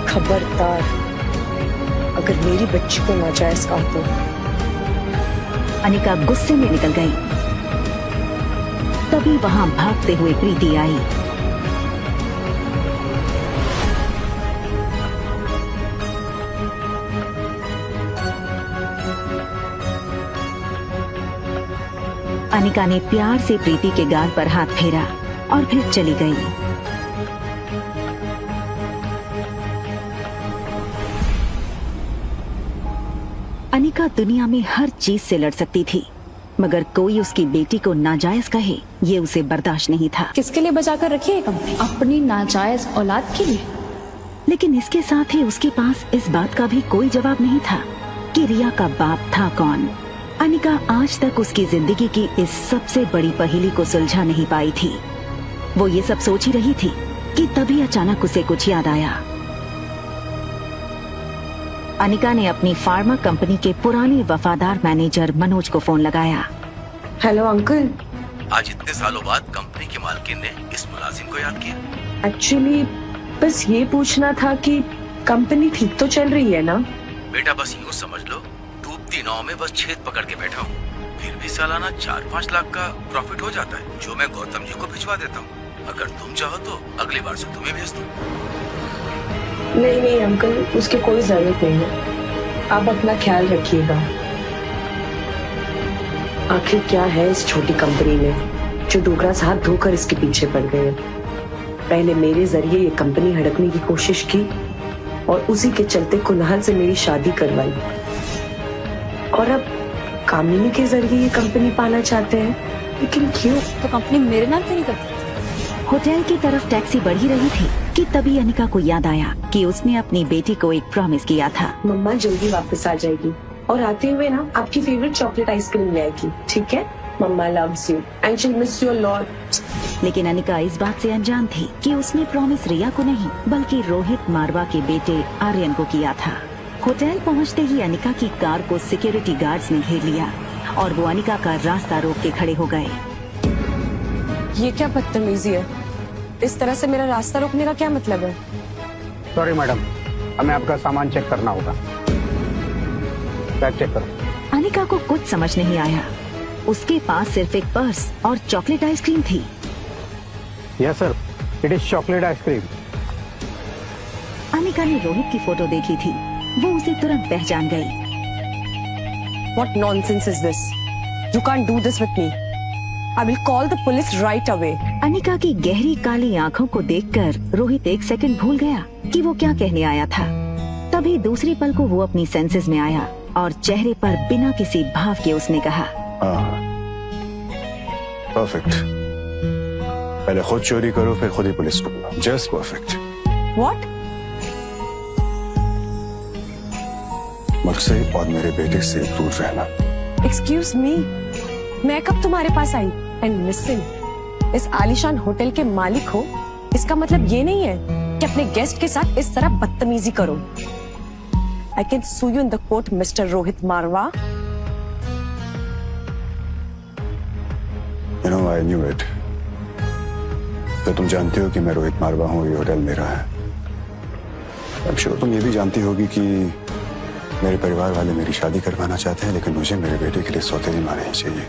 खबरदार, अगर मेरी बच्ची को नाजायज कहा तो। अनिका गुस्से में निकल गई। तभी वहां भागते हुए प्रीति आई। अनिका ने प्यार से प्रीति के गाल पर हाथ फेरा और फिर चली गई। अनिका दुनिया में हर चीज से लड़ सकती थी, मगर कोई उसकी बेटी को नाजायज कहे ये उसे बर्दाश्त नहीं था। किसके लिए बचा कर रखी है कंपनी? अपनी नाजायज औलाद के लिए। लेकिन इसके साथ ही उसके पास इस बात का भी कोई जवाब नहीं था कि रिया का बाप था कौन। अनिका आज तक उसकी जिंदगी की इस सबसे बड़ी पहेली को सुलझा नहीं पाई थी। वो ये सब सोच ही रही थी कि तभी अचानक उसे कुछ याद आया। अनिका ने अपनी फार्मा कंपनी के पुराने वफादार मैनेजर मनोज को फोन लगाया। हेलो अंकल, आज इतने सालों बाद कंपनी की मालकिन ने इस मुलाजिम को याद किया। एक्चुअली बस ये पूछना था कि कंपनी ठीक तो चल रही है ना? बेटा बस यूँ समझ लो, डूबती नाव में बस छेद पकड़ के बैठा हूँ। फिर भी सालाना 4-5 लाख का प्रॉफिट हो जाता है, जो मैं गौतम जी को भिजवा देता हूँ। अगर तुम चाहो तो अगली बार से तुम्हें भेज दूँ। नहीं नहीं अंकल, उसकी कोई जरूरत नहीं है। आप अपना ख्याल रखिएगा। आखिर क्या है इस छोटी कंपनी में जो डोगरास हाथ धोकर इसके पीछे पड़ गए। पहले मेरे जरिए ये कंपनी हड़पने की कोशिश की और उसी के चलते कुनाल से मेरी शादी करवाई, और अब कामिनी के जरिए ये कंपनी पाना चाहते हैं। लेकिन क्यों? तो कंपनी मेरे नाम क्यों नहीं करती? होटल की तरफ टैक्सी बढ़ ही रही थी कि तभी अनिका को याद आया कि उसने अपनी बेटी को एक प्रॉमिस किया था। मम्मा जल्दी वापस आ जाएगी और आते हुए ना आपकी फेवरेट चॉकलेट आइसक्रीम ले आएगी, ठीक है? Mamma loves you and she miss you a lot. लेकिन अनिका इस बात से अनजान थी कि उसने प्रॉमिस रिया को नहीं बल्कि रोहित मारवा के बेटे आर्यन को किया था। होटल पहुंचते ही अनिका की कार को सिक्योरिटी गार्ड्स ने घेर लिया और वो अनिका का रास्ता रोक के खड़े हो गए। ये क्या बदतमीजी है? इस तरह से मेरा रास्ता रोकने का क्या मतलब है? सॉरी मैडम, हमें आपका सामान चेक करना होगा। बैग चेक करो। अनिका को कुछ समझ नहीं आया। उसके पास सिर्फ एक पर्स और चॉकलेट आइसक्रीम थी। Yes sir, it is chocolate ice cream. Anika ने रोहित की फोटो देखी थी, वो उसे तुरंत पहचान गई। What nonsense is this? You can't do this with me. I will call the police right away. Anika की गहरी काली आंखों को देखकर रोहित एक सेकंड भूल गया कि वो क्या कहने आया था। तभी दूसरी पल को वो अपनी सेंसेस में आया और चेहरे पर बिना किसी भाव के उसने कहा, परफेक्ट। पहले खुद चोरी करो फिर खुद ही पुलिस को बुलाओ। Just perfect. What? मुझसे और मेरे बेटे से दूर रहना। Excuse me. मैं कब तुम्हारे पास आई? And listen, इस आलीशान होटल के मालिक हो, इसका मतलब ये नहीं है कि अपने गेस्ट के साथ इस तरह बदतमीजी करो। I can sue you in the court, Mr. Rohit Marwa. You know, I knew it. तो तुम जानती हो कि मैं रोहित मारवा हूँ, ये होटल मेरा है। अब श्योर तुम ये भी जानती होगी कि मेरे परिवार वाले मेरी शादी करवाना चाहते हैं, लेकिन मुझे मेरे बेटे के लिए सौतेली माँ नहीं चाहिए।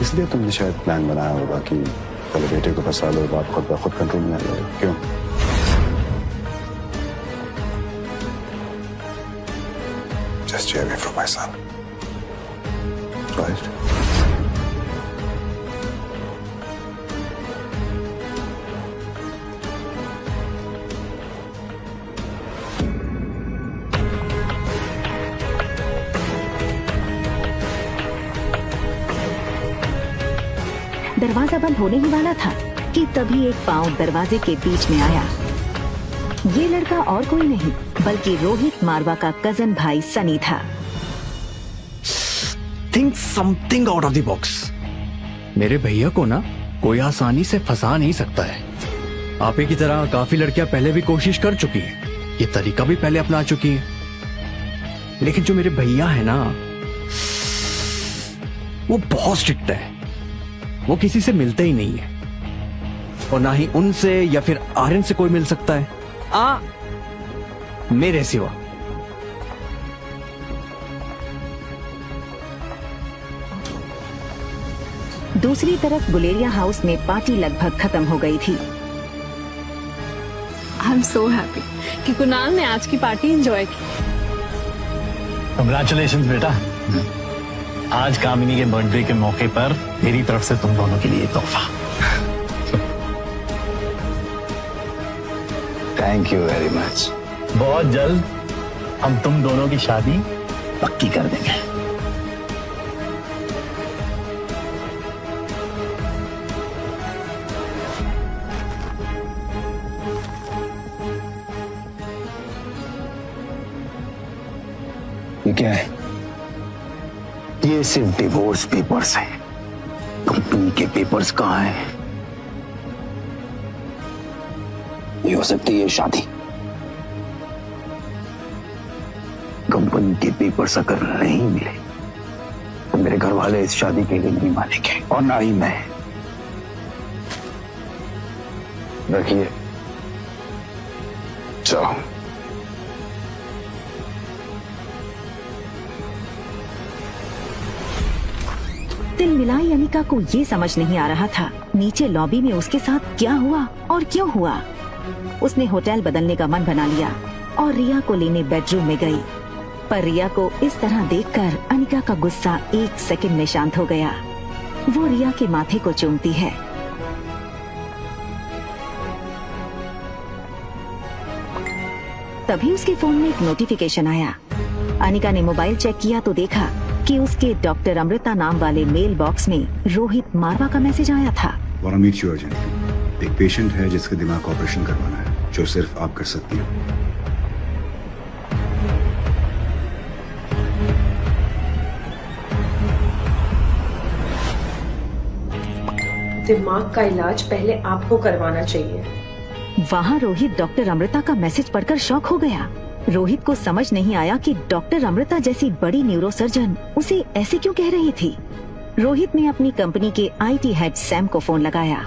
इसलिए तुमने शायद प्लान बनाया होगा कि पहले बेटे को फंसा लो, बात खुद ब खुद कंट्रोल में आ जाए। क्यों? Just stay away from my son. Right? दरवाजा बंद होने ही वाला था कि तभी एक पांव दरवाजे के बीच में आया। ये लड़का और कोई नहीं बल्कि रोहित मारवा का कजन भाई सनी था। Think something out of the box. मेरे भैया को ना कोई आसानी से फंसा नहीं सकता है। आप ही की तरह काफी लड़कियां पहले भी कोशिश कर चुकी हैं, ये तरीका भी पहले अपना चुकी हैं, लेकिन जो मेरे भैया है ना वो बहुत स्ट्रिक्ट है। वो किसी से मिलते ही नहीं है और ना ही उनसे या फिर आर्यन से कोई मिल सकता है। मेरे सिवा। दूसरी तरफ गुलेरिया हाउस में पार्टी लगभग खत्म हो गई थी। आई एम सो हैप्पी कि कुणाल ने आज की पार्टी एंजॉय की। कंग्रेचुलेशंस बेटा। आज कामिनी के बर्थडे के मौके पर मेरी तरफ से तुम दोनों के लिए तोहफा। Thank you very much. बहुत जल्द हम तुम दोनों की शादी पक्की कर देंगे। ये क्या है? ये सिर्फ डिवोर्स पेपर्स हैं। कंपनी के पेपर्स कहाँ हैं? ये हो सकती है शादी। कंपनी के पेपर्स अगर नहीं मिले तो मेरे घर वाले इस शादी के लिए नहीं मानेंगे और ना ही मैं। रखिए, चलो। तिलमिलाई अनिका को ये समझ नहीं आ रहा था नीचे लॉबी में उसके साथ क्या हुआ और क्यों हुआ। उसने होटल बदलने का मन बना लिया और रिया को लेने बेडरूम में गई। पर रिया को इस तरह देखकर अनिका का गुस्सा 1 सेकंड में शांत हो गया। वो रिया के माथे को चूमती है। तभी उसके फोन में एक नोटिफिकेशन आया। अनिका ने मोबाइल चेक किया तो देखा कि उसके डॉक्टर अमृता नाम वाले मेल बॉक्स में रोहित मारवा का मैसेज आया था। Want to meet you urgently. एक पेशेंट है जिसके दिमाग का ऑपरेशन करवाना है, जो सिर्फ आप कर सकती हो। दिमाग का इलाज पहले आपको करवाना चाहिए। वहाँ रोहित डॉक्टर अमृता का मैसेज पढ़कर शॉक हो गया। रोहित को समझ नहीं आया कि डॉक्टर अमृता जैसी बड़ी न्यूरोसर्जन उसे ऐसे क्यों कह रही थी। रोहित ने अपनी कंपनी के IT हेड सैम को फोन लगाया।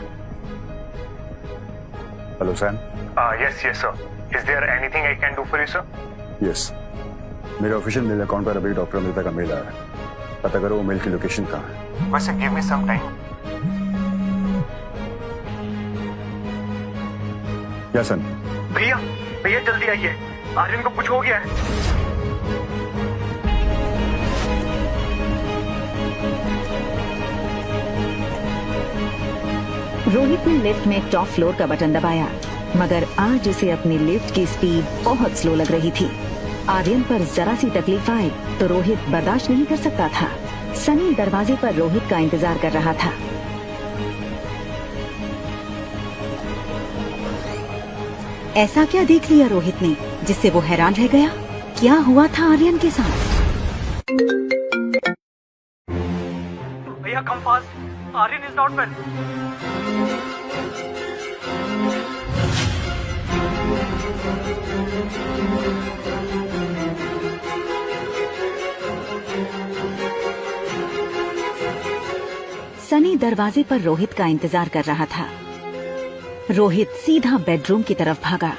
Hello Sam. Yes sir. Is there anything I can do for you sir? Yes, मेरे ऑफिशियल मेल अकाउंट पर अभी डॉक्टर अमृता का मेल आया है। पता करो वो मेल की लोकेशन कहाँ है। बस give me some time. Yes son. भैया भैया जल्दी आइए, आर्यन को कुछ हो गया है। रोहित ने लिफ्ट में टॉप फ्लोर का बटन दबाया, मगर आज उसे अपनी लिफ्ट की स्पीड बहुत स्लो लग रही थी। आर्यन पर जरा सी तकलीफ आए तो रोहित बर्दाश्त नहीं कर सकता था। सनी दरवाजे पर रोहित का इंतजार कर रहा था। ऐसा क्या देख लिया रोहित ने जिससे वो हैरान रह गया? क्या हुआ था आर्यन के साथ? भैया come fast, Aryan is not well. Sunny दरवाजे पर रोहित का इंतजार कर रहा था। रोहित सीधा बेडरूम की तरफ भागा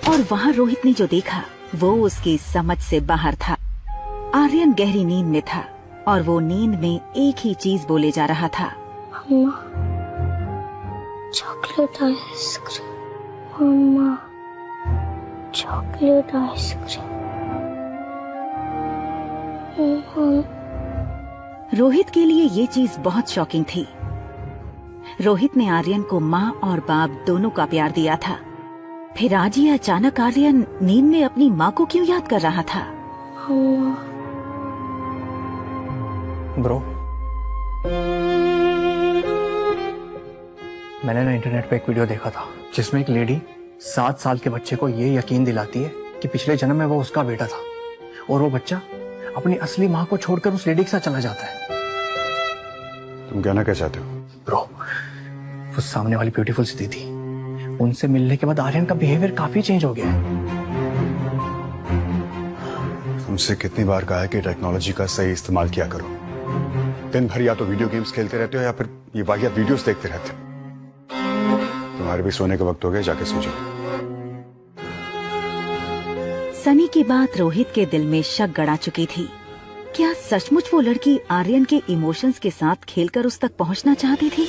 और वहाँ रोहित ने जो देखा वो उसकी समझ से बाहर था। आर्यन गहरी नींद में था और वो नींद में एक ही चीज बोले जा रहा था, मम्मा चॉकलेट आइसक्रीम, मम्मा चॉकलेट आइसक्रीम। रोहित के लिए ये चीज बहुत शॉकिंग थी। रोहित ने आर्यन को माँ और बाप दोनों का प्यार दिया था, फिर आज ही अचानक आर्यन नींद में अपनी माँ को क्यों याद कर रहा था? ब्रो, मैंने ना इंटरनेट पे एक वीडियो देखा था जिसमें एक लेडी 7 साल के बच्चे को ये यकीन दिलाती है कि पिछले जन्म में वो उसका बेटा था और वो बच्चा अपनी असली माँ को छोड़कर उस लेडी के साथ चला जाता है। तुम कहना क्या चाहते हो? ब्रो, वो सामने वाली ब्यूटीफुल सी दीदी, उनसे मिलने के बाद आर्यन का बिहेवियर काफी चेंज हो गया है। तुमसे कितनी बार कहा है कि टेक्नोलॉजी का सही इस्तेमाल किया करो। दिन भर या तो वीडियो गेम्स खेलते रहते हो या फिर ये वाहियात वीडियोस देखते रहते हो। तुम्हारे भी सोने का वक्त हो गया, जाके सो जाओ। सनी की बात रोहित के दिल में शक गड़ा चुकी थी। क्या सचमुच वो लड़की आर्यन के इमोशंस के साथ खेलकर उस तक पहुंचना चाहती थी,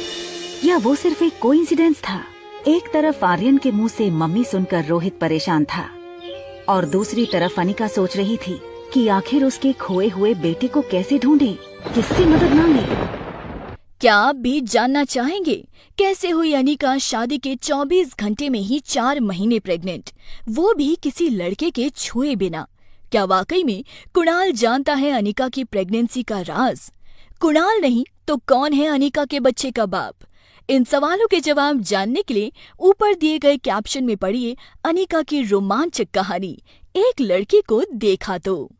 या वो सिर्फ एक कोइंसिडेंस था? एक तरफ आर्यन के मुंह से मम्मी सुनकर रोहित परेशान था और दूसरी तरफ अनिका सोच रही थी कि आखिर उसके खोए हुए बेटे को कैसे ढूंढे, किससे मदद मांगे। क्या आप भी जानना चाहेंगे कैसे हुई अनिका शादी के 24 घंटे में ही 4 महीने प्रेग्नेंट, वो भी किसी लड़के के छुए बिना? क्या वाकई में कुणाल जानता है अनिका की प्रेगनेंसी का राज? कुणाल नहीं तो कौन है अनिका के बच्चे का बाप? इन सवालों के जवाब जानने के लिए ऊपर दिए गए कैप्शन में पढ़िए अनिका की रोमांचक कहानी एक लड़की को देखा तो।